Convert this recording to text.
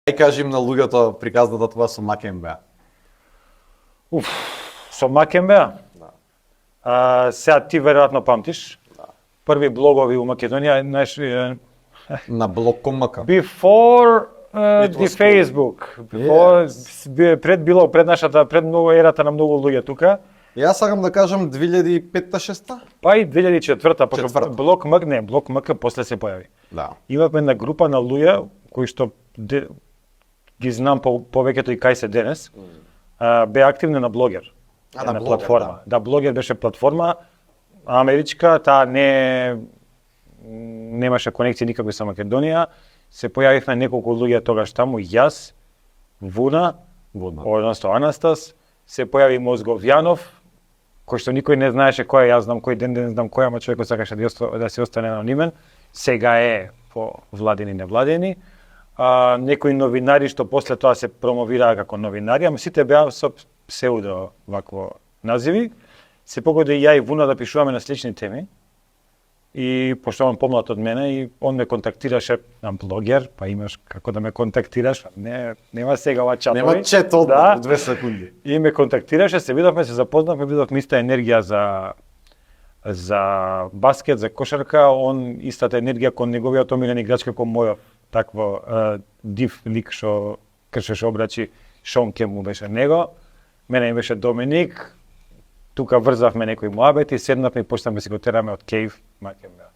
Ај кажи им на луѓето приказната тоа со Макембеа. Со Макембеа? Да. Сега ти веројатно памтиш. Да. Први блогови у Македонија, знаеш, На блог.мк. before It the was cool. Facebook, пред нашата, пред многу ерата на многу луѓе тука. Јас сакам да кажам 2005-6. Па и 2004-та, пошто Четврта. Блок МК после се појави. Да. Имавме една група на луѓе кои што ги знам повеќето и кај се денес, бе активни на Блогер. На Блогер, платформа. Да, Блогер беше платформа америчка, таа немаше конекција никакви со Македонија. Се појавивме неколку луѓе тогаш таму, јас, Вуна, односно Анастас, се појави Мозговјанов, кој што никој не знаеше кој е, јас знам кој ден не знам кој, ама човекот сакаше да се остане анонимен. Сега е по владени невладени. Некои новинари што после тоа се промовираа како новинари, ама сите беа со псевдо вакво називи. Се погоди ја и Вуна да пишуваме на слични теми. И пошто он помлад од мене и он ме контактираше на Блогер, па имаш како да ме контактираш, нема сега ова чатови. Нема чет од 2 секунди. И ме контактираше, се видовме, се запознавме, видовме иста енергија за баскет, за кошарка, он истата енергија кон неговиот омилен играч како мојот, такво див лик што кршеше обрачи, Шон Кем му беше него, мене им беше Доминик, тука врзавме некои муабети, седнавме и почнавме си го тераме од Кейв Макембеа.